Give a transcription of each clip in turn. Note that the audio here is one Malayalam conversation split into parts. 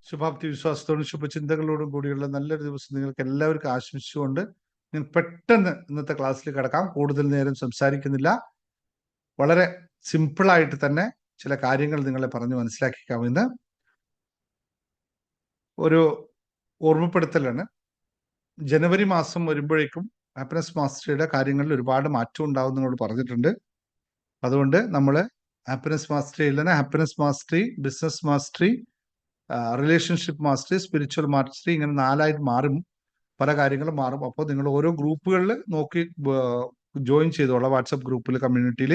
ശുഭാപ്തി വിശ്വാസത്തോടും ശുഭചിന്തകളോടും കൂടിയുള്ള നല്ലൊരു ദിവസം നിങ്ങൾക്ക് എല്ലാവർക്കും ആശംസിച്ചുകൊണ്ട് ഞാൻ പെട്ടെന്ന് ഇന്നത്തെ ക്ലാസ്സിൽ കിടക്കാം. കൂടുതൽ നേരം സംസാരിക്കുന്നില്ല. വളരെ സിമ്പിളായിട്ട് തന്നെ ചില കാര്യങ്ങൾ നിങ്ങളെ പറഞ്ഞ് മനസ്സിലാക്കിക്കാമെന്ന് ഒരു ഓർമ്മപ്പെടുത്തലാണ്. ജനുവരി മാസം വരുമ്പോഴേക്കും ഹാപ്പിനെസ് മാസ്റ്ററിയുടെ കാര്യങ്ങളിൽ ഒരുപാട് മാറ്റം ഉണ്ടാവും എന്നോട് പറഞ്ഞിട്ടുണ്ട്. അതുകൊണ്ട് നമ്മൾ ഹാപ്പിനെസ് മാസ്റ്ററി ഇല്ലെന്ന് happiness mastery, business mastery, relationship mastery, spiritual mastery, ഇങ്ങനെ 4ആയിട്ട് മാറും. പല കാര്യങ്ങളും മാറും. അപ്പോൾ നിങ്ങൾ ഓരോ ഗ്രൂപ്പുകളിൽ നോക്കി ജോയിൻ ചെയ്തോളാം. വാട്സപ്പ് ഗ്രൂപ്പിൽ, കമ്മ്യൂണിറ്റിയിൽ.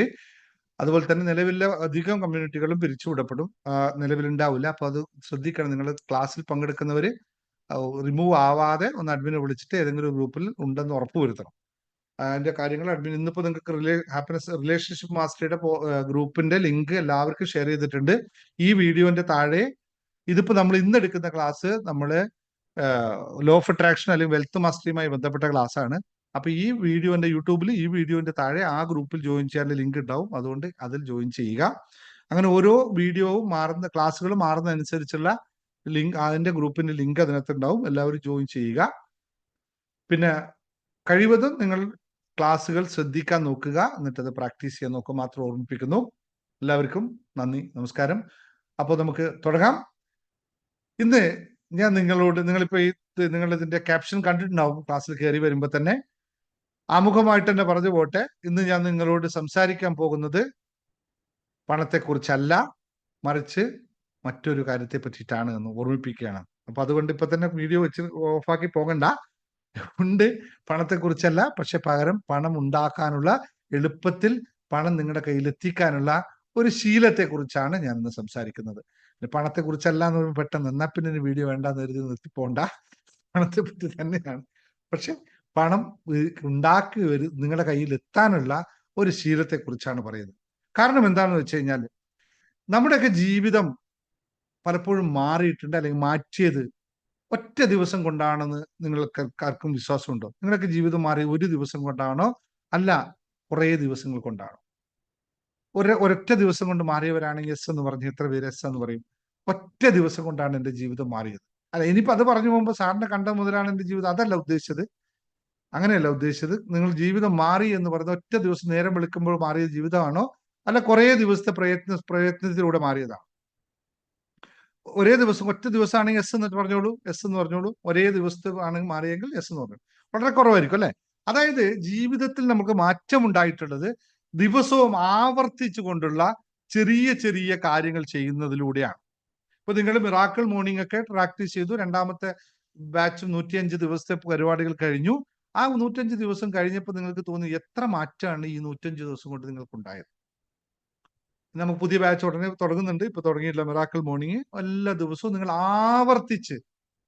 അതുപോലെ തന്നെ നിലവിലെ അധികം കമ്മ്യൂണിറ്റികളും പിരിച്ചുവിടപ്പെടും, നിലവിലുണ്ടാവില്ല. അപ്പോൾ അത് ശ്രദ്ധിക്കണം. നിങ്ങൾ ക്ലാസ്സിൽ പങ്കെടുക്കുന്നവർ റിമൂവ് ആവാതെ ഒന്ന് അഡ്മിനെ വിളിച്ചിട്ട് ഏതെങ്കിലും ഗ്രൂപ്പിൽ ഉണ്ടെന്ന് ഉറപ്പുവരുത്തണം. അതിന്റെ കാര്യങ്ങൾ അഡ്മിൻ ഇന്നിപ്പോൾ നിങ്ങൾക്ക് ഹാപ്പിനെസ് റിലേഷൻഷിപ്പ് മാസ്റ്ററിയുടെ ഗ്രൂപ്പിന്റെ ലിങ്ക് എല്ലാവർക്കും ഷെയർ ചെയ്തിട്ടുണ്ട്. ഈ വീഡിയോന്റെ താഴെ ഇതിപ്പോ നമ്മൾ ഇന്ന് എടുക്കുന്ന ക്ലാസ് നമ്മള് ലോ ഓഫ് അട്രാക്ഷൻ അല്ലെങ്കിൽ വെൽത്ത് മാസ്റ്ററിയുമായി ബന്ധപ്പെട്ട ക്ലാസ് ആണ്. അപ്പൊ ഈ വീഡിയോന്റെ യൂട്യൂബിൽ ഈ വീഡിയോന്റെ താഴെ ആ ഗ്രൂപ്പിൽ ജോയിൻ ചെയ്യാനുള്ള ലിങ്ക് ഉണ്ടാവും. അതുകൊണ്ട് അതിൽ ജോയിൻ ചെയ്യുക. അങ്ങനെ ഓരോ വീഡിയോവും മാറുന്ന, ക്ലാസ്സുകൾ മാറുന്നതനുസരിച്ചുള്ള ലിങ്ക്, അതിന്റെ ഗ്രൂപ്പിന്റെ ലിങ്ക് അതിനകത്ത് ഉണ്ടാവും. എല്ലാവരും ജോയിൻ ചെയ്യുക. പിന്നെ കഴിവതും നിങ്ങൾ ക്ലാസ്സുകൾ ശ്രദ്ധിക്കാൻ നോക്കുക, എന്നിട്ടത് പ്രാക്ടീസ് ചെയ്യാൻ നോക്കുക മാത്രം ഓർമ്മിപ്പിക്കുന്നു. എല്ലാവർക്കും നന്ദി, നമസ്കാരം. അപ്പോൾ നമുക്ക് തുടങ്ങാം. ഇന്ന് ഞാൻ നിങ്ങളിപ്പോ നിങ്ങൾ ഇതിന്റെ ക്യാപ്ഷൻ കണ്ടിട്ടുണ്ടാവും. ക്ലാസ്സിൽ കയറി വരുമ്പോ തന്നെ ആമുഖമായിട്ട് തന്നെ പറഞ്ഞു പോട്ടെ. ഇന്ന് ഞാൻ നിങ്ങളോട് സംസാരിക്കാൻ പോകുന്നത് പണത്തെക്കുറിച്ചല്ല, മറിച്ച് മറ്റൊരു കാര്യത്തെ പറ്റിയിട്ടാണ് എന്ന് ഓർമ്മിപ്പിക്കുകയാണ്. അപ്പൊ അതുകൊണ്ട് ഇപ്പൊ തന്നെ വീഡിയോ വെച്ച് ഓഫാക്കി പോകണ്ട. ഉണ്ട്, പണത്തെക്കുറിച്ചല്ല, പക്ഷെ പകരം പണം ഉണ്ടാക്കാനുള്ള, എളുപ്പത്തിൽ പണം നിങ്ങളുടെ കയ്യിൽ എത്തിക്കാനുള്ള ഒരു ശീലത്തെ കുറിച്ചാണ് ഞാൻ ഇന്ന് സംസാരിക്കുന്നത്. പണത്തെ കുറിച്ചല്ല എന്ന് പറയുമ്പോൾ പെട്ടെന്ന് എന്നാ പിന്നെ വീഡിയോ വേണ്ടെന്ന് കരുതി നിർത്തിപ്പോണ്ട. പണത്തെ പറ്റി തന്നെയാണ്. പക്ഷെ പണം ഉണ്ടാക്കി നിങ്ങളുടെ കയ്യിൽ എത്താനുള്ള ഒരു ശീലത്തെ കുറിച്ചാണ് പറയുന്നത്. കാരണം എന്താണെന്ന് വെച്ച് കഴിഞ്ഞാൽ നമ്മുടെയൊക്കെ ജീവിതം പലപ്പോഴും മാറിയിട്ടുണ്ട്, അല്ലെങ്കിൽ മാറ്റിയത് ഒറ്റ ദിവസം കൊണ്ടാണെന്ന് നിങ്ങൾക്ക് ആർക്കും വിശ്വാസമുണ്ടോ? നിങ്ങളൊക്കെ ജീവിതം മാറി ഒരു ദിവസം കൊണ്ടാണോ, അല്ല കുറേ ദിവസങ്ങൾ കൊണ്ടാണോ? ഒരൊറ്റ ദിവസം കൊണ്ട് മാറിയവരാണെങ്കിൽ എസ് എന്ന് പറഞ്ഞു എത്ര പേര് എസ് എന്ന് പറയും? ഒറ്റ ദിവസം കൊണ്ടാണ് എൻ്റെ ജീവിതം മാറിയത്. അല്ല, ഇനിയിപ്പോ അത് പറഞ്ഞു പോകുമ്പോൾ സാറിനെ കണ്ട മുതലാണ് എൻ്റെ ജീവിതം, അതല്ല ഉദ്ദേശിച്ചത്. അങ്ങനെയല്ല ഉദ്ദേശിച്ചത്. നിങ്ങൾ ജീവിതം മാറി എന്ന് പറയുന്നത് ഒറ്റ ദിവസം നേരം വെളുക്കുമ്പോൾ മാറിയ ജീവിതമാണോ, അല്ല കുറേ ദിവസത്തെ പ്രയത്നത്തിലൂടെ മാറിയതാണോ? ഒരേ ദിവസം, ഒറ്റ ദിവസമാണെങ്കിൽ എസ് എന്ന് പറഞ്ഞോളൂ, എസ് എന്ന് പറഞ്ഞോളൂ. ഒരേ ദിവസത്തെ ആണെങ്കിൽ മാറിയെങ്കിൽ എസ് എന്ന് പറഞ്ഞു. വളരെ കുറവായിരിക്കും അല്ലെ? അതായത് ജീവിതത്തിൽ നമുക്ക് മാറ്റം ഉണ്ടായിട്ടുള്ളത് ദിവസവും ആവർത്തിച്ചു കൊണ്ടുള്ള ചെറിയ ചെറിയ കാര്യങ്ങൾ ചെയ്യുന്നതിലൂടെയാണ്. ഇപ്പൊ നിങ്ങൾ മിറാക്കിൾ മോർണിംഗ് ഒക്കെ പ്രാക്ടീസ് ചെയ്തു. രണ്ടാമത്തെ ബാച്ച് 105 ദിവസത്തെ പരിപാടികൾ കഴിഞ്ഞു. ആ 105 ദിവസം കഴിഞ്ഞപ്പോൾ നിങ്ങൾക്ക് തോന്നി എത്ര മാറ്റമാണ് ഈ 105 ദിവസം കൊണ്ട് നിങ്ങൾക്ക് ഉണ്ടായത്. നമുക്ക് പുതിയ ബാച്ച് ഉടനെ തുടങ്ങുന്നുണ്ട്. ഇപ്പൊ തുടങ്ങിയിട്ടില്ല മിറാക്കിൾ മോർണിംഗ്. എല്ലാ ദിവസവും നിങ്ങൾ ആവർത്തിച്ച്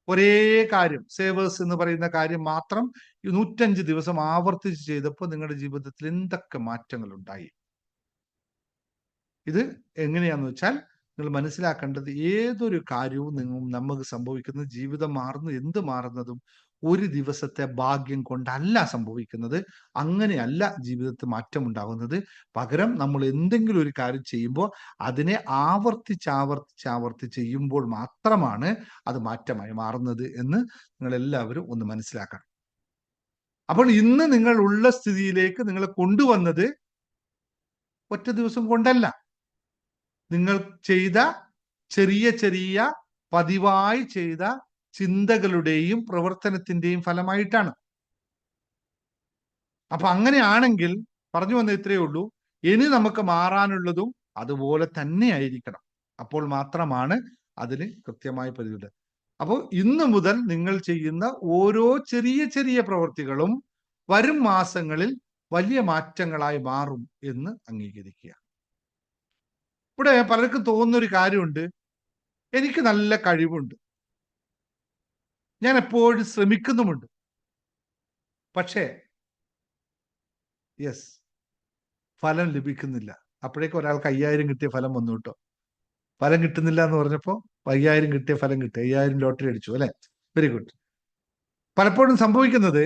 ഒരേ കാര്യം, സേവേഴ്സ് എന്ന് പറയുന്ന കാര്യം മാത്രം 105 ദിവസം ആവർത്തിച്ച് ചെയ്തപ്പോൾ നിങ്ങളുടെ ജീവിതത്തിൽ എന്തൊക്കെ മാറ്റങ്ങൾ ഉണ്ടായി? ഇത് എങ്ങനെയാന്ന് വെച്ചാൽ നിങ്ങൾ മനസ്സിലാക്കേണ്ടത്, ഏതൊരു കാര്യവും നമുക്ക് സംഭവിക്കുന്നത്, ജീവിതം മാറുന്നു, എന്ത് മാറുന്നതും ഒരു ദിവസത്തെ ഭാഗ്യം കൊണ്ടല്ല സംഭവിക്കുന്നത്. അങ്ങനെയല്ല ജീവിതത്തിൽ മാറ്റം ഉണ്ടാകുന്നത്. പകരം നമ്മൾ എന്തെങ്കിലും ഒരു കാര്യം ചെയ്യുമ്പോൾ അതിനെ ആവർത്തിച്ച് ചെയ്യുമ്പോൾ മാത്രമാണ് അത് മാറ്റമായി മാറുന്നത് എന്ന് നിങ്ങൾ എല്ലാവരും ഒന്ന് മനസ്സിലാക്കണം. അപ്പോൾ ഇന്ന് നിങ്ങൾ ഉള്ള സ്ഥിതിയിലേക്ക് നിങ്ങളെ കൊണ്ടുവന്നത് ഒറ്റ ദിവസം കൊണ്ടല്ല, നിങ്ങൾ ചെയ്ത ചെറിയ ചെറിയ പതിവായി ചെയ്ത ചിന്തകളുടെയും പ്രവർത്തനത്തിന്റെയും ഫലമായിട്ടാണ്. അപ്പൊ അങ്ങനെയാണെങ്കിൽ പറഞ്ഞു വന്ന ഇത്രയേ ഉള്ളൂ, ഇനി നമുക്ക് മാറാനുള്ളതും അതുപോലെ തന്നെ ആയിരിക്കണം. അപ്പോൾ മാത്രമാണ് അതിന് കൃത്യമായ പരിധിയുള്ളത്. അപ്പോൾ ഇന്ന് മുതൽ നിങ്ങൾ ചെയ്യുന്ന ഓരോ ചെറിയ ചെറിയ പ്രവൃത്തികളും വരും മാസങ്ങളിൽ വലിയ മാറ്റങ്ങളായി മാറും എന്ന് അംഗീകരിക്കുക. ഇവിടെ പലർക്കും തോന്നുന്നൊരു കാര്യമുണ്ട്, എനിക്ക് നല്ല കഴിവുണ്ട്, ഞാൻ എപ്പോഴും ശ്രമിക്കുന്നുമുണ്ട്, പക്ഷേ യെസ്, ഫലം ലഭിക്കുന്നില്ല. അപ്പോഴേക്കും ഒരാൾക്ക് 5000 കിട്ടിയ ഫലം വന്നു കേട്ടോ. ഫലം കിട്ടുന്നില്ല എന്ന് പറഞ്ഞപ്പോൾ 5000 കിട്ടിയ ഫലം കിട്ടി, 5000 ലോട്ടറി അടിച്ചു അല്ലെ? Very good. പലപ്പോഴും സംഭവിക്കുന്നത്,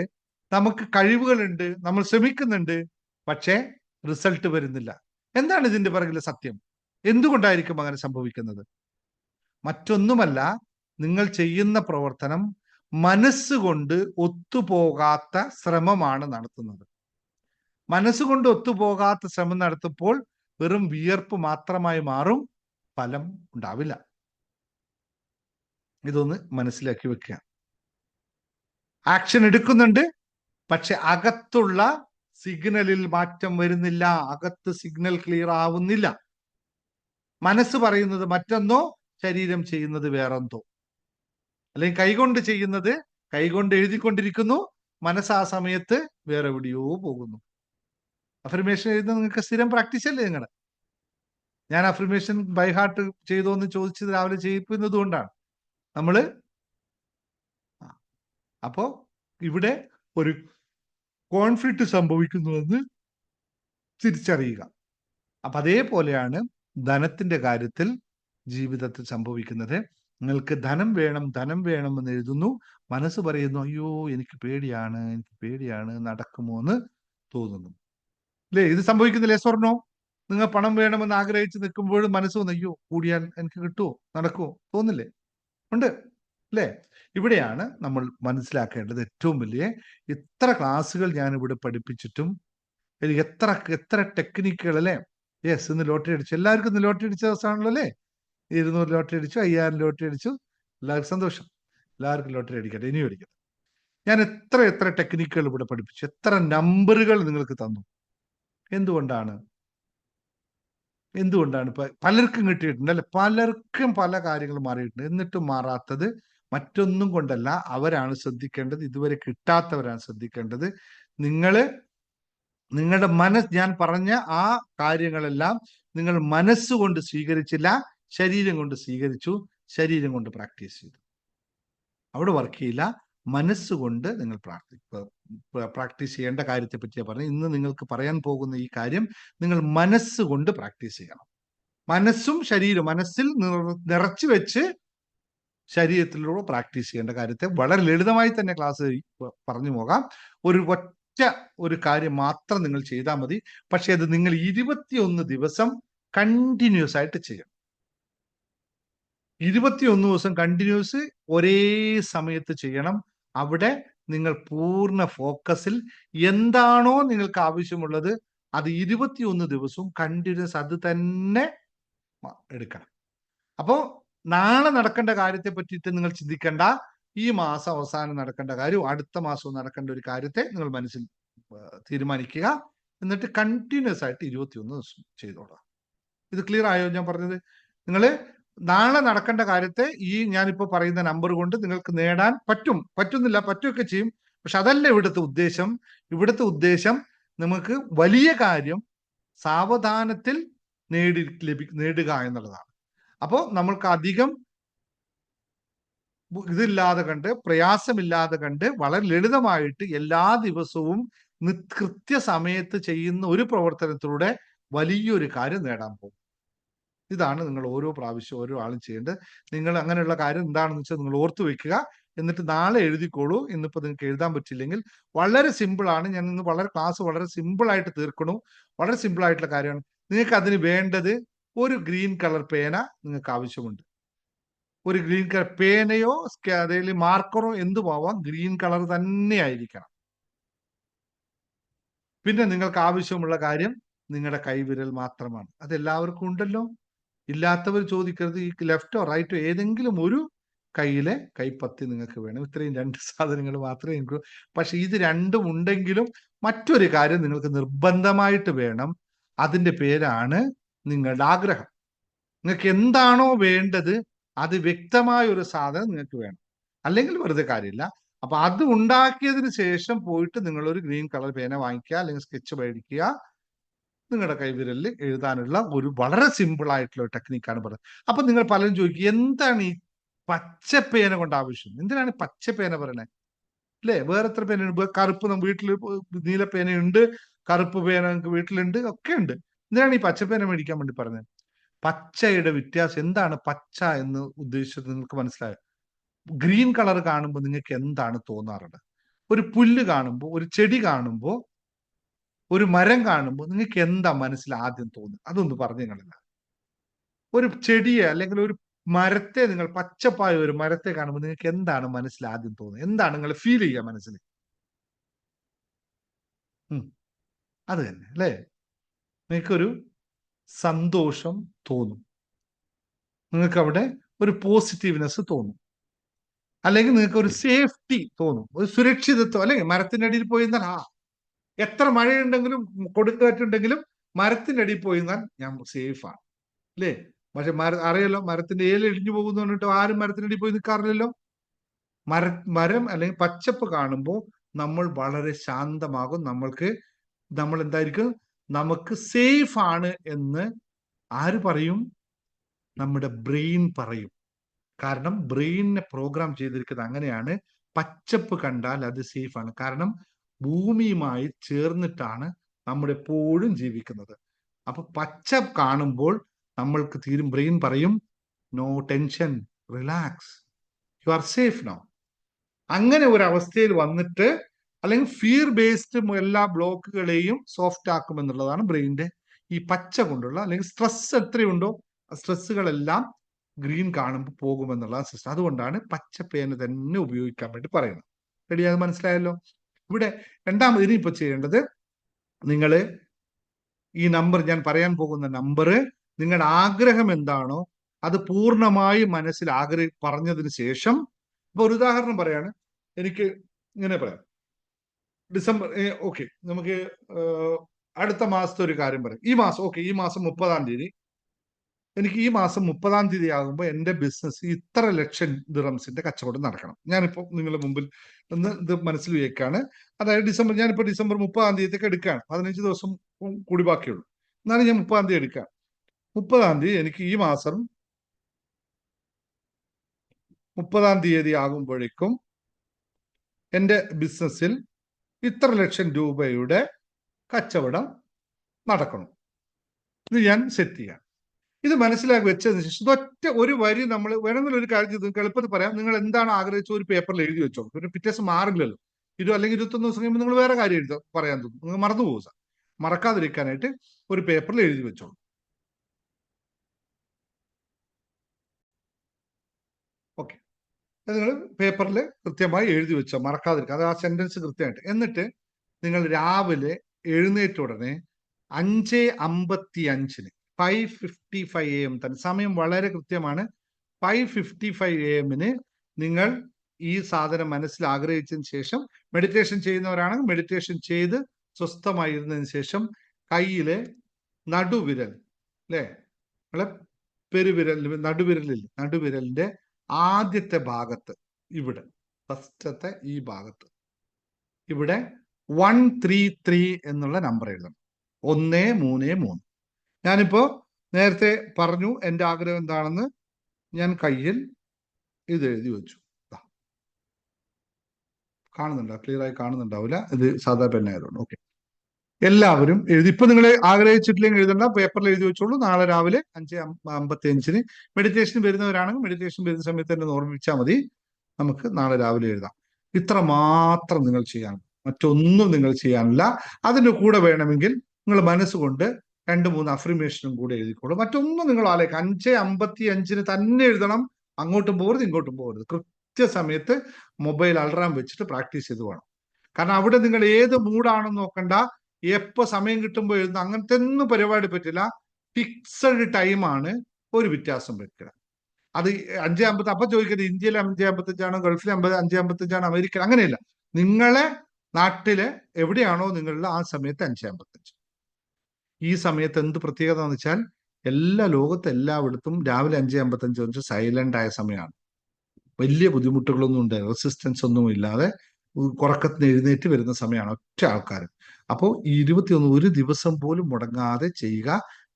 നമുക്ക് കഴിവുകളുണ്ട്, നമ്മൾ ശ്രമിക്കുന്നുണ്ട്, പക്ഷേ റിസൾട്ട് വരുന്നില്ല. എന്താണ് ഇതിന്റെ പിറകിലെ സത്യം? എന്തുകൊണ്ടായിരിക്കും അങ്ങനെ സംഭവിക്കുന്നത്? മറ്റൊന്നുമല്ല, നിങ്ങൾ ചെയ്യുന്ന പ്രവർത്തനം മനസ്സുകൊണ്ട് ഒത്തുപോകാത്ത ശ്രമമാണ് നടത്തുന്നത്. മനസ്സുകൊണ്ട് ഒത്തുപോകാത്ത ശ്രമം നടത്തുമ്പോൾ വെറും വിയർപ്പ് മാത്രമായി മാറും, ഫലം ഉണ്ടാവില്ല. ഇതൊന്ന് മനസ്സിലാക്കി വെക്കുക. ആക്ഷൻ എടുക്കുന്നുണ്ട്, പക്ഷെ അകത്തുള്ള സിഗ്നലിൽ മാറ്റം വരുന്നില്ല, അകത്ത് സിഗ്നൽ ക്ലിയർ ആവുന്നില്ല. മനസ്സ് പറയുന്നത് മറ്റൊന്നോ, ശരീരം ചെയ്യുന്നത് വേറെന്തോ. അല്ലെങ്കിൽ കൈകൊണ്ട് ചെയ്യുന്നത് കൈകൊണ്ട് എഴുതിക്കൊണ്ടിരിക്കുന്നു, മനസ്സ് ആ സമയത്ത് വേറെ എവിടെയോ പോകുന്നു. അഫർമേഷൻ എഴുതുന്നത് നിങ്ങൾക്ക് സ്ഥിരം പ്രാക്ടീസ് അല്ലേ നിങ്ങളുടെ? ഞാൻ അഫർമേഷൻ ബൈ ഹാർട്ട് ചെയ്തോ എന്ന് ചോദിച്ചത് രാവിലെ ചെയ്യിക്കുന്നത് കൊണ്ടാണ് നമ്മള്. അപ്പോ ഇവിടെ ഒരു കോൺഫ്ലിക്റ്റ് സംഭവിക്കുന്നുവെന്ന് തിരിച്ചറിയുക. അപ്പൊ അതേപോലെയാണ് ധനത്തിന്റെ കാര്യത്തിൽ ജീവിതത്തിൽ സംഭവിക്കുന്നത്. നിങ്ങൾക്ക് ധനം വേണം ധനം വേണം എന്ന് എഴുതുന്നു, മനസ്സ് പറയുന്നു അയ്യോ എനിക്ക് പേടിയാണ് നടക്കുമോ എന്ന് തോന്നുന്നു. അല്ലേ? ഇത് സംഭവിക്കുന്നില്ലേ? സ്വർണ്ണോ, നിങ്ങൾ പണം വേണമെന്ന് ആഗ്രഹിച്ച് നിൽക്കുമ്പോഴും മനസ്സ് വന്ന് അയ്യോ കൂടിയാൽ എനിക്ക് കിട്ടുമോ, നടക്കുമോ, തോന്നില്ലേ? ഉണ്ട് അല്ലേ? ഇവിടെയാണ് നമ്മൾ മനസ്സിലാക്കേണ്ടത് ഏറ്റവും വലിയ. ഇത്ര ക്ലാസ്സുകൾ ഞാൻ ഇവിടെ പഠിപ്പിച്ചിട്ടും എത്ര ടെക്നിക്കുകൾ അല്ലേ? യെസ്, ഇന്ന് ലോട്ടറി അടിച്ചു. എല്ലാവർക്കും ഇന്ന് ലോട്ടറി അടിച്ച ദിവസമാണല്ലോ അല്ലേ? 200 ലോട്ടറി അടിച്ചു, 5000 ലോട്ടറി അടിച്ചു. എല്ലാവർക്കും സന്തോഷം. എല്ലാവർക്കും ലോട്ടറി അടിക്കട്ടെ, ഇനിയും അടിക്കട്ടെ. ഞാൻ എത്ര ടെക്നിക്കുകൾ ഇവിടെ പഠിപ്പിച്ചു, എത്ര നമ്പറുകൾ നിങ്ങൾക്ക് തന്നു. എന്തുകൊണ്ടാണ് ഇപ്പൊ പലർക്കും കിട്ടിയിട്ടുണ്ട് അല്ലെ? പലർക്കും പല കാര്യങ്ങളും മാറിയിട്ടുണ്ട്. എന്നിട്ടും മാറാത്തത് മറ്റൊന്നും കൊണ്ടല്ല, അവരാണ് ശ്രദ്ധിക്കേണ്ടത്. ഇതുവരെ കിട്ടാത്തവരാണ് ശ്രദ്ധിക്കേണ്ടത്. നിങ്ങളുടെ ഞാൻ പറഞ്ഞ ആ കാര്യങ്ങളെല്ലാം നിങ്ങൾ മനസ്സുകൊണ്ട് സ്വീകരിച്ചില്ല, ശരീരം കൊണ്ട് സ്വീകരിച്ചു, ശരീരം കൊണ്ട് പ്രാക്ടീസ് ചെയ്തു. അവിടെ വർക്ക് ചെയ്യില്ല. മനസ്സുകൊണ്ട് നിങ്ങൾ പ്രാക്ടീസ് ചെയ്യേണ്ട കാര്യത്തെ പറ്റിയാണ് പറഞ്ഞത്. ഇന്ന് നിങ്ങൾക്ക് പറയാൻ പോകുന്ന ഈ കാര്യം നിങ്ങൾ മനസ്സുകൊണ്ട് പ്രാക്ടീസ് ചെയ്യണം. മനസ്സും ശരീരവും മനസ്സിൽ നിറച്ചു വെച്ച് ശരീരത്തിലൂടെ പ്രാക്ടീസ് ചെയ്യേണ്ട കാര്യത്തെ വളരെ ലളിതമായി തന്നെ ക്ലാസ് പറഞ്ഞു പോകാം. ഒരു കാര്യം മാത്രം നിങ്ങൾ ചെയ്താൽ മതി. പക്ഷെ അത് നിങ്ങൾ 21 ദിവസം കണ്ടിന്യൂസ് ആയിട്ട് ചെയ്യണം. 21 ദിവസം കണ്ടിന്യൂസ് ഒരേ സമയത്ത് ചെയ്യണം. അവിടെ നിങ്ങൾ പൂർണ്ണ ഫോക്കസിൽ എന്താണോ നിങ്ങൾക്ക് ആവശ്യമുള്ളത് അത് 21 ദിവസവും കണ്ടിന്യൂസ് അത് തന്നെ എടുക്കണം. അപ്പോ നാളെ നടക്കേണ്ട കാര്യത്തെ പറ്റിയിട്ട് നിങ്ങൾ ചിന്തിക്കേണ്ട. ഈ മാസം അവസാനം നടക്കേണ്ട കാര്യം, അടുത്ത മാസവും നടക്കേണ്ട ഒരു കാര്യത്തെ നിങ്ങൾ മനസ്സിൽ തീരുമാനിക്കുക. എന്നിട്ട് കണ്ടിന്യൂസ് ആയിട്ട് 21 ദിവസം ചെയ്തോളാം. ഇത് ക്ലിയർ ആയോ ഞാൻ പറഞ്ഞത്? നിങ്ങൾ നാളെ നടക്കേണ്ട കാര്യത്തെ ഈ ഞാനിപ്പോ പറയുന്ന നമ്പർ കൊണ്ട് നിങ്ങൾക്ക് നേടാൻ പറ്റുന്നില്ല, പറ്റുകയൊക്കെ ചെയ്യും. പക്ഷെ അതല്ല ഇവിടുത്തെ ഉദ്ദേശം. ഇവിടുത്തെ ഉദ്ദേശം നമുക്ക് വലിയ കാര്യം സാവധാനത്തിൽ നേടുക എന്നുള്ളതാണ്. അപ്പോൾ നമ്മൾക്ക് അധികം ഇതില്ലാതെ കണ്ട്, പ്രയാസമില്ലാതെ കണ്ട്, വളരെ ലളിതമായിട്ട് എല്ലാ ദിവസവും കൃത്യസമയത്ത് ചെയ്യുന്ന ഒരു പ്രവർത്തനത്തിലൂടെ വലിയൊരു കാര്യം നേടാൻ പോകും. ഇതാണ് നിങ്ങൾ ഓരോ പ്രാവശ്യം ഓരോ ആളും ചെയ്യേണ്ടത്. നിങ്ങൾ അങ്ങനെയുള്ള കാര്യം എന്താണെന്ന് വെച്ചാൽ നിങ്ങൾ ഓർത്തു വെക്കുക. എന്നിട്ട് നാളെ എഴുതിക്കോളൂ. ഇന്നിപ്പോൾ നിങ്ങൾക്ക് എഴുതാൻ പറ്റില്ലെങ്കിൽ വളരെ സിമ്പിളാണ്. ഞാൻ ഇന്ന് ക്ലാസ് വളരെ സിമ്പിളായിട്ട് തീർക്കണു. വളരെ സിമ്പിളായിട്ടുള്ള കാര്യമാണ്. നിങ്ങൾക്ക് അതിന് വേണ്ടത് ഒരു ഗ്രീൻ കളർ പേന നിങ്ങൾക്ക് ആവശ്യമുണ്ട്. ഒരു ഗ്രീൻ കളർ പേനയോ അതിൽ മാർക്കറോ എന്തുമാവാം, ഗ്രീൻ കളർ തന്നെ ആയിരിക്കണം. പിന്നെ നിങ്ങൾക്ക് ആവശ്യമുള്ള കാര്യം നിങ്ങളുടെ കൈവിരൽ മാത്രമാണ്. അത് എല്ലാവർക്കും ഉണ്ടല്ലോ. ഇല്ലാത്തവർ ചോദിക്കരുത്. ഈ ലെഫ്റ്റോ റൈറ്റോ ഏതെങ്കിലും ഒരു കയ്യിലെ കൈപ്പത്തി നിങ്ങൾക്ക് വേണം. ഇത്രയും 2 സാധനങ്ങൾ മാത്രമേ നിങ്ങൾക്ക്. പക്ഷെ ഇത് രണ്ടും ഉണ്ടെങ്കിലും മറ്റൊരു കാര്യം നിങ്ങൾക്ക് നിർബന്ധമായിട്ട് വേണം. അതിന്റെ പേരാണ് നിങ്ങളുടെ ആഗ്രഹം. നിങ്ങൾക്ക് എന്താണോ വേണ്ടത് അത് വ്യക്തമായ ഒരു സാധനം നിങ്ങൾക്ക് വേണം. അല്ലെങ്കിൽ വെറുതെ കാര്യമില്ല. അപ്പൊ അത് ഉണ്ടാക്കിയതിന് ശേഷം പോയിട്ട് നിങ്ങൾ ഒരു ഗ്രീൻ കളർ പേന വാങ്ങിക്കുക, അല്ലെങ്കിൽ സ്കെച്ച് മേടിക്കുക. നിങ്ങളുടെ കൈവിരലിൽ എഴുതാനുള്ള ഒരു വളരെ സിമ്പിൾ ആയിട്ടുള്ള ഒരു ടെക്നിക്കാണ് പറയുന്നത്. അപ്പൊ നിങ്ങൾ പലരും ചോദിക്കും, എന്താണ് ഈ പച്ചപ്പേന കൊണ്ട് ആവശ്യം? എന്തിനാണ് പച്ചപ്പേന പറയണത്? അല്ലേ? വേറെ എത്ര പേനയുണ്ട്? കറുപ്പ് വീട്ടിൽ നീലപ്പേനയുണ്ട്, കറുപ്പ് പേന നിങ്ങൾക്ക് വീട്ടിലുണ്ട്, ഒക്കെ ഉണ്ട്. എന്തിനാണ് ഈ പച്ചപ്പേന മേടിക്കാൻ വേണ്ടി പറഞ്ഞത്? പച്ചയുടെ വ്യത്യാസം എന്താണ്? പച്ച എന്ന് ഉദ്ദേശിച്ചത് നിങ്ങൾക്ക് മനസ്സിലായോ? ഗ്രീൻ കളർ കാണുമ്പോൾ നിങ്ങൾക്ക് എന്താണ് തോന്നാറുള്ളത്? ഒരു പുല്ല് കാണുമ്പോൾ, ഒരു ചെടി കാണുമ്പോൾ, ഒരു മരം കാണുമ്പോൾ നിങ്ങൾക്ക് എന്താ മനസ്സിൽ ആദ്യം തോന്നുന്നത്? അതൊന്ന് പറഞ്ഞു നിങ്ങളില്ല. ഒരു ചെടിയെ അല്ലെങ്കിൽ ഒരു മരത്തെ നിങ്ങൾ പച്ചപ്പായ ഒരു മരത്തെ കാണുമ്പോൾ നിങ്ങൾക്ക് എന്താണ് മനസ്സിൽ ആദ്യം തോന്നുന്നത്? എന്താണ് നിങ്ങൾ ഫീൽ ചെയ്യുക മനസ്സിൽ? അത് തന്നെ അല്ലേ? നിങ്ങൾക്കൊരു സന്തോഷം തോന്നും, നിങ്ങൾക്ക് അവിടെ ഒരു പോസിറ്റീവ്നെസ് തോന്നും, അല്ലെങ്കിൽ നിങ്ങൾക്ക് ഒരു സേഫ്റ്റി തോന്നും, ഒരു സുരക്ഷിതത്വം. അല്ലെങ്കിൽ മരത്തിന്റെ അടിയിൽ പോയി നിന്നാൽ എത്ര മഴയുണ്ടെങ്കിലും കൊടുങ്കാറ്റുണ്ടെങ്കിലും മരത്തിന്റെ അടിയിൽ പോയി നിന്നാൽ ഞാൻ സേഫാണ് അല്ലേ? പക്ഷെ അറിയാലോ, മരത്തിന്റെ ഏല ഇടിഞ്ഞു പോകുന്നു പറഞ്ഞിട്ട് ആരും മരത്തിന്റെ അടിയിൽ പോയി നിൽക്കാറില്ലല്ലോ. മരം അല്ലെങ്കിൽ പച്ചപ്പ് കാണുമ്പോൾ നമ്മൾ വളരെ ശാന്തമാകും. നമ്മൾ എന്തായിരിക്കും, നമുക്ക് സേഫ് ആണ് എന്ന് ആര് പറയും? നമ്മുടെ ബ്രെയിൻ പറയും. കാരണം ബ്രെയിനിനെ പ്രോഗ്രാം ചെയ്തിരിക്കുന്നത് അങ്ങനെയാണ്. പച്ചപ്പ് കണ്ടാൽ അത് സേഫ് ആണ്. കാരണം ഭൂമിയുമായി ചേർന്നിട്ടാണ് നമ്മൾ എപ്പോഴും ജീവിക്കുന്നത്. അപ്പൊ പച്ച കാണുമ്പോൾ നമ്മൾക്ക് ബ്രെയിൻ പറയും, no tension, relax, you are safe now. അങ്ങനെ ഒരു അവസ്ഥയിൽ വന്നിട്ട്, അല്ലെങ്കിൽ ഫിയർ ബേസ്ഡ് എല്ലാ ബ്ലോക്കുകളെയും സോഫ്റ്റ് ആക്കും എന്നുള്ളതാണ് ബ്രെയിനിന്റെ ഈ പച്ച കൊണ്ടുള്ള, അല്ലെങ്കിൽ സ്ട്രെസ് എത്രയുണ്ടോ സ്ട്രെസ്സുകളെല്ലാം ഗ്രീൻ കാണുമ്പോൾ പോകുമെന്നുള്ള സിസ്റ്റം. അതുകൊണ്ടാണ് പച്ച പേന തന്നെ ഉപയോഗിക്കാൻ വേണ്ടി പറയുന്നത്. റെഡി? അത് മനസ്സിലായല്ലോ. ഇവിടെ രണ്ടാമത് ഇനിയിപ്പോ ചെയ്യേണ്ടത്, നിങ്ങൾ ഈ നമ്പർ, ഞാൻ പറയാൻ പോകുന്ന നമ്പർ, നിങ്ങളുടെ ആഗ്രഹം എന്താണോ അത് പൂർണ്ണമായി മനസ്സിൽ പറഞ്ഞതിന് ശേഷം, ഇപ്പൊ ഒരു ഉദാഹരണം പറയാണ്, എനിക്ക് ഇങ്ങനെ പറയാം, ഡിസംബർ ഓക്കെ, നമുക്ക് അടുത്ത മാസത്തെ ഒരു കാര്യം പറയാം. ഈ മാസം ഓക്കെ, ഈ മാസം 30-ാം തീയതി, എനിക്ക് ഈ മാസം 30-ാം തീയതി ആകുമ്പോൾ എൻ്റെ ബിസിനസ് ഇത്ര ലക്ഷം ദിറംസിന്റെ കച്ചവടം നടക്കണം. ഞാനിപ്പോൾ നിങ്ങളുടെ മുമ്പിൽ ഒന്ന് ഇത് മനസ്സിൽ വെക്കാണ്. അതായത് ഞാനിപ്പോൾ ഡിസംബർ 30-ാം തീയതിക്ക് എടുക്കുകയാണ്. 15 ദിവസം കൂടി ബാക്കിയുള്ളൂ. എന്നാലും ഞാൻ 30-ാം തീയതി എടുക്കാം. 30-ാം തീയതി എനിക്ക് ഈ മാസം 30-ാം തീയതി ആകുമ്പോഴേക്കും എൻ്റെ ബിസിനസ്സിൽ ഇത്ര ലക്ഷം രൂപയുടെ കച്ചവടം നടക്കണം. ഇത് ഞാൻ സെറ്റ് ചെയ്യാം. ഇത് മനസ്സിലാക്കി വെച്ചതിന് ശേഷം ഇതൊറ്റ ഒരു വരി നമ്മൾ വേണമെങ്കിൽ ഒരു കാര്യം ചെയ്ത് നിങ്ങൾക്ക് എളുപ്പത്തിൽ പറയാം. നിങ്ങൾ എന്താണ് ആഗ്രഹിച്ച ഒരു പേപ്പറിൽ എഴുതി വെച്ചോ. പിന്നെ പിറ്റേ ദിവസം മാറില്ലല്ലോ. അല്ലെങ്കിൽ 21 ദിവസം കഴിയുമ്പോൾ നിങ്ങൾ വേറെ കാര്യം പറയാൻ തോന്നും, നിങ്ങൾ മറന്നു പോകുക. മറക്കാതിരിക്കാനായിട്ട് ഒരു പേപ്പറിൽ എഴുതി വെച്ചോളൂ. ഓക്കെ, നിങ്ങൾ പേപ്പറിൽ കൃത്യമായി എഴുതി വെച്ചോ, മറക്കാതിരിക്കുക. അത് ആ സെന്റൻസ് കൃത്യമായിട്ട്. എന്നിട്ട് നിങ്ങൾ രാവിലെ എഴുന്നേറ്റ ഉടനെ 5:55 5:55 AM തന്നെ, സമയം വളരെ കൃത്യമാണ്. 5:55 AM നിങ്ങൾ ഈ സാധനം മനസ്സിൽ ആഗ്രഹിച്ചതിന് ശേഷം, മെഡിറ്റേഷൻ ചെയ്യുന്നവരാണെങ്കിൽ മെഡിറ്റേഷൻ ചെയ്ത് സ്വസ്ഥമായിരുന്നതിന് ശേഷം കയ്യിലെ നടുവിരൽ അല്ലെ, നമ്മളെ പെരുവിരൽ, നടുവിരലിന്റെ ആദ്യത്തെ ഭാഗത്ത്, ഇവിടെ ഫസ്റ്റത്തെ ഈ ഭാഗത്ത് ഇവിടെ 133 എന്നുള്ള നമ്പർ എഴുതണം. 133. ഞാനിപ്പോ നേരത്തെ പറഞ്ഞു എൻ്റെ ആഗ്രഹം എന്താണെന്ന്. ഞാൻ കയ്യിൽ ഇത് എഴുതി വെച്ചു. കാണുന്നുണ്ടോ? ക്ലിയർ ആയി കാണുന്നുണ്ടാവില്ല, ഇത് സാധാ പെണ്ണായതുകൊണ്ട്. ഓക്കെ, എല്ലാവരും എഴുതി. ഇപ്പൊ നിങ്ങൾ ആഗ്രഹിച്ചിട്ടില്ലെങ്കിൽ എഴുതണ്ട, പേപ്പറിൽ എഴുതി വെച്ചോളൂ. നാളെ രാവിലെ 5:55 മെഡിറ്റേഷൻ വരുന്നവരാണെങ്കിൽ മെഡിറ്റേഷൻ വരുന്ന സമയത്ത് തന്നെ ഓർമ്മിച്ചാൽ മതി. നമുക്ക് നാളെ രാവിലെ എഴുതാം. ഇത്ര മാത്രം നിങ്ങൾ ചെയ്യാൻ, മറ്റൊന്നും നിങ്ങൾ ചെയ്യാനില്ല. അതിൻ്റെ കൂടെ വേണമെങ്കിൽ നിങ്ങൾ മനസ്സുകൊണ്ട് 2-3 അഫർമേഷനും കൂടെ എഴുതിക്കോളൂ. മറ്റൊന്നും നിങ്ങൾ ആലോചിക്കുക. 5:55 തന്നെ എഴുതണം. അങ്ങോട്ടും പോകരുത്, ഇങ്ങോട്ടും പോകരുത്. കൃത്യസമയത്ത് മൊബൈൽ അലാറം വെച്ചിട്ട് പ്രാക്ടീസ് ചെയ്ത് വേണം. കാരണം അവിടെ നിങ്ങൾ ഏത് മൂഡാണെന്ന് നോക്കണ്ട, എപ്പോ സമയം കിട്ടുമ്പോൾ എഴുതുന്ന അങ്ങനത്തെ ഒന്നും പരിപാടി പറ്റില്ല. ഫിക്സഡ് ടൈമാണ്, ഒരു വ്യത്യാസം പറ്റില്ല. അത് 5:50. അപ്പൊ ചോദിക്കരുത് ഇന്ത്യയിൽ 5:55 ഗൾഫിൽ 5:55 അമേരിക്ക, അങ്ങനെയല്ല. നിങ്ങളെ നാട്ടിലെ എവിടെയാണോ നിങ്ങളുടെ ആ സമയത്ത് 5:55. ഈ സമയത്ത് എന്ത് പ്രത്യേകത എന്ന് വെച്ചാൽ, എല്ലാ ലോകത്ത് എല്ലായിടത്തും രാവിലെ 5:55 സൈലന്റ് ആയ സമയമാണ്. വലിയ ബുദ്ധിമുട്ടുകളൊന്നും ഉണ്ട്, റെസിസ്റ്റൻസ് ഒന്നും ഇല്ലാതെ ഉറക്കത്തിന് എഴുന്നേറ്റ് വരുന്ന സമയമാണ് ഒറ്റ ആൾക്കാർ. അപ്പോൾ ഈ 21 ഒരു ദിവസം പോലും മുടങ്ങാതെ ചെയ്യുക,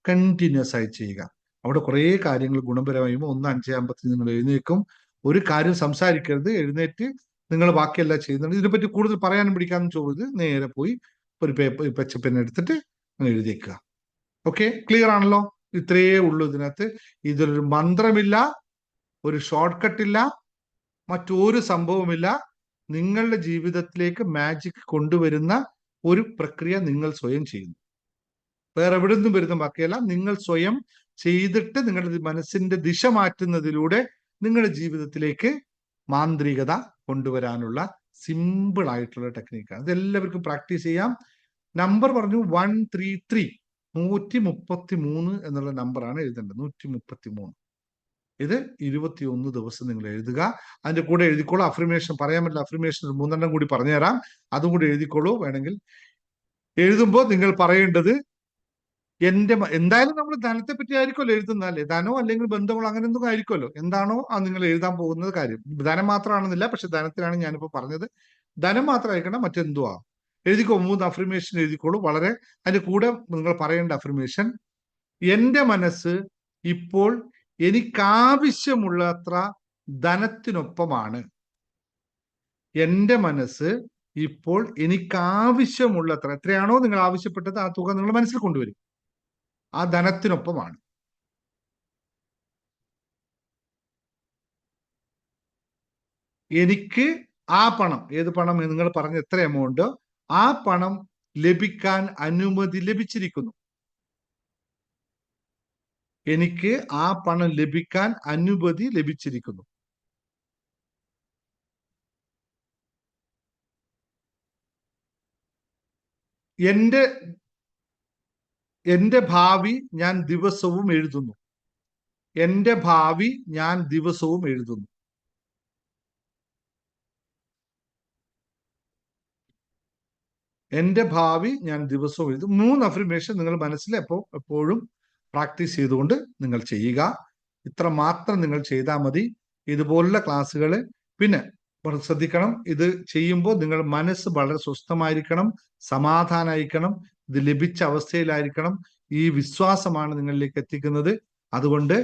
കണ്ടിന്യൂസ് ആയി ചെയ്യുക. അവിടെ കുറേ കാര്യങ്ങൾ ഗുണപരമായും 5:55 നിങ്ങൾ എഴുന്നേൽക്കും. ഒരു കാര്യം സംസാരിക്കരുത്, എഴുന്നേറ്റ് നിങ്ങൾ ബാക്കിയെല്ലാം ചെയ്യുന്നുണ്ട്. ഇതിനെപ്പറ്റി കൂടുതൽ പറയാനും പിടിക്കാനും ചോദിച്ച് നേരെ പോയി ഒരു പച്ചപ്പെൻ എടുത്തിട്ട് എഴുതിയേക്കുക. ഓക്കെ, ക്ലിയർ ആണല്ലോ? ഇത്രയേ ഉള്ളൂ ഇതിനകത്ത്. ഇതിലൊരു മന്ത്രമില്ല, ഒരു ഷോർട്ട് കട്ടില്ല, മറ്റൊരു സംഭവമില്ല. നിങ്ങളുടെ ജീവിതത്തിലേക്ക് മാജിക് കൊണ്ടുവരുന്ന ഒരു പ്രക്രിയ നിങ്ങൾ സ്വയം ചെയ്യുന്നു. വേറെ എവിടെ നിന്നും വരുന്ന ബാക്കിയല്ല, നിങ്ങൾ സ്വയം ചെയ്തിട്ട് നിങ്ങളുടെ മനസ്സിന്റെ ദിശ മാറ്റുന്നതിലൂടെ നിങ്ങളുടെ ജീവിതത്തിലേക്ക് മാന്ത്രികത കൊണ്ടുവരാനുള്ള സിമ്പിൾ ആയിട്ടുള്ള ടെക്നിക്കാണ്. ഇത് എല്ലാവർക്കും പ്രാക്ടീസ് ചെയ്യാം. നമ്പർ പറഞ്ഞു 133 133 എന്നുള്ള നമ്പറാണ് എഴുതേണ്ടത്. 133 ഇത് 21 ദിവസം നിങ്ങൾ എഴുതുക. അതിന്റെ കൂടെ എഴുതിക്കോളൂ. അഫർമേഷൻ പറയാൻ പറ്റില്ല, അഫർമേഷൻ 3 കൂടി പറഞ്ഞുതരാം, അതും കൂടി എഴുതിക്കോളൂ. വേണമെങ്കിൽ എഴുതുമ്പോൾ നിങ്ങൾ പറയേണ്ടത് എന്തായാലും നമ്മൾ ധനത്തെ പറ്റി ആയിരിക്കുമല്ലോ എഴുതുന്നതല്ലേ, ധനോ അല്ലെങ്കിൽ ബന്ധങ്ങളോ അങ്ങനെ എന്തെങ്കിലും ആയിരിക്കുമല്ലോ. എന്താണോ അത് നിങ്ങൾ എഴുതാൻ പോകുന്നത് കാര്യം. ധനം മാത്രമാണെന്നില്ല, പക്ഷെ ധനത്തിലാണ് ഞാനിപ്പോ പറഞ്ഞത്. ധനം മാത്രം ആയിരിക്കണം, മറ്റെന്തോ ആവും. എഴുതിക്കോ, 3 അഫർമേഷൻ എഴുതിക്കോളൂ. വളരെ അതിന്റെ കൂടെ നിങ്ങൾ പറയേണ്ട അഫർമേഷൻ: എന്റെ മനസ്സ് ഇപ്പോൾ എനിക്കാവശ്യമുള്ളത്ര ധനത്തിനൊപ്പമാണ്. എന്റെ മനസ്സ് ഇപ്പോൾ എനിക്കാവശ്യമുള്ളത്ര, എത്രയാണോ നിങ്ങൾ ആവശ്യപ്പെട്ടത് ആ തുക നിങ്ങൾ മനസ്സിൽ കൊണ്ടുവരും, ആ ധനത്തിനൊപ്പമാണ്. എനിക്ക് ആ പണം, ഏത് പണം നിങ്ങൾ പറഞ്ഞ എത്ര എമൗണ്ട്, ആ പണം ലഭിക്കാൻ അനുമതി ലഭിച്ചിരിക്കുന്നു. എനിക്ക് ആ പണം ലഭിക്കാൻ അനുമതി ലഭിച്ചിരിക്കുന്നു. എന്റെ ഭാവി ഞാൻ ദിവസവും എഴുതുന്നു. എന്റെ ഭാവി ഞാൻ ദിവസവും എഴുതുന്നു. എന്റെ ഭാവി ഞാൻ ദിവസവും എഴുതും. 3 അഫർമേഷൻ നിങ്ങൾ മനസ്സിൽ എപ്പോഴും പ്രാക്ടീസ് ചെയ്തുകൊണ്ട് നിങ്ങൾ ചെയ്യുക. ഇത്ര മാത്രം നിങ്ങൾ ചെയ്താൽ മതി. ഇതുപോലുള്ള ക്ലാസ്സുകൾ പിന്നെ ശ്രദ്ധിക്കണം. ഇത് ചെയ്യുമ്പോൾ നിങ്ങൾ മനസ്സ് വളരെ സ്വസ്ഥമായിരിക്കണം, സമാധാനമായിരിക്കണം, ഇത് ലഭിച്ച അവസ്ഥയിലായിരിക്കണം. ഈ വിശ്വാസമാണ് നിങ്ങളിലേക്ക് എത്തിക്കുന്നത്. അതുകൊണ്ട്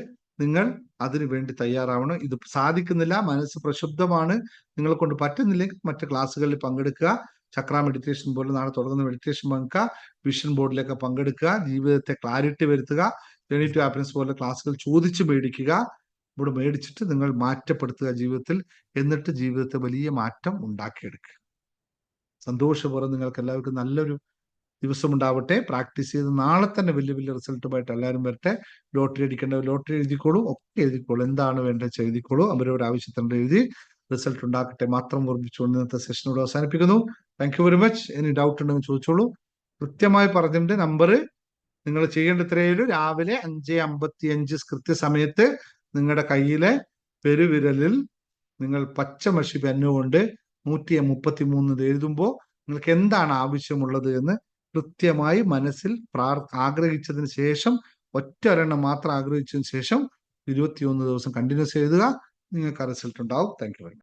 നിങ്ങൾ അതിനു വേണ്ടി തയ്യാറാവണം. ഇത് സാധിക്കുന്നില്ല, മനസ്സ് പ്രക്ഷുബ്ധമാണ്, നിങ്ങളെ കൊണ്ട് പറ്റുന്നില്ലെങ്കിൽ മറ്റു ക്ലാസ്സുകളിൽ പങ്കെടുക്കുക. ചക്ര മെഡിറ്റേഷൻ പോലെ നാളെ തുടങ്ങുന്ന മെഡിറ്റേഷൻ പങ്കെടുക്കുക, വിഷൻ ബോർഡിലൊക്കെ പങ്കെടുക്കുക, ജീവിതത്തെ ക്ലാരിറ്റി വരുത്തുക. ജേർണി ടു ഹാപ്പിനെസ് പോലെ ക്ലാസ്സുകൾ ചോദിച്ച് മേടിക്കുക. ഇവിടെ മേടിച്ചിട്ട് നിങ്ങൾ മാറ്റപ്പെടുത്തുക ജീവിതത്തിൽ. എന്നിട്ട് ജീവിതത്തെ വലിയ മാറ്റം ഉണ്ടാക്കിയെടുക്കുക. സന്തോഷപൂർവ്വം നിങ്ങൾക്ക് എല്ലാവർക്കും നല്ലൊരു ദിവസം ഉണ്ടാവട്ടെ. പ്രാക്ടീസ് ചെയ്ത് നാളെ തന്നെ വലിയ വലിയ റിസൾട്ടുമായിട്ട് എല്ലാവരും വരട്ടെ. ലോട്ടറി അടിക്കേണ്ടവർ ലോട്ടറി എഴുതിക്കോളൂ, ഒക്കെ എഴുതിക്കോളൂ, എന്താണ് വേണ്ടത് എഴുതിക്കോളൂ. അവരവരുടെ ആവശ്യത്തിൻ്റെ എഴുതി റിസൾട്ട് ഉണ്ടാക്കട്ടെ മാത്രം ഓർമ്മിച്ചുകൊണ്ട് ഇന്നത്തെ സെഷനോട് അവസാനിപ്പിക്കുന്നു. Thank you very much. ഇനി ഡൗട്ട് ഉണ്ടെങ്കിൽ ചോദിച്ചോളൂ. കൃത്യമായി പറഞ്ഞിട്ടുണ്ട്. നമ്പർ നിങ്ങൾ ചെയ്യേണ്ട ഇത്രയേ രാവിലെ 5:55 കൃത്യസമയത്ത് നിങ്ങളുടെ കയ്യിലെ പെരുവിരലിൽ നിങ്ങൾ പച്ചമഷി പെന്നുകൊണ്ട് 133 എഴുതുമ്പോൾ നിങ്ങൾക്ക് എന്താണ് ആവശ്യമുള്ളത് എന്ന് കൃത്യമായി മനസ്സിൽ ആഗ്രഹിച്ചതിന് ശേഷം, ഒറ്റൊരെണ്ണം മാത്രം ആഗ്രഹിച്ചതിന് ശേഷം 21 ദിവസം കണ്ടിന്യൂസ് എഴുതുക. നിങ്ങൾക്ക് ആ റിസൾട്ട് ഉണ്ടാവും. Thank you very much.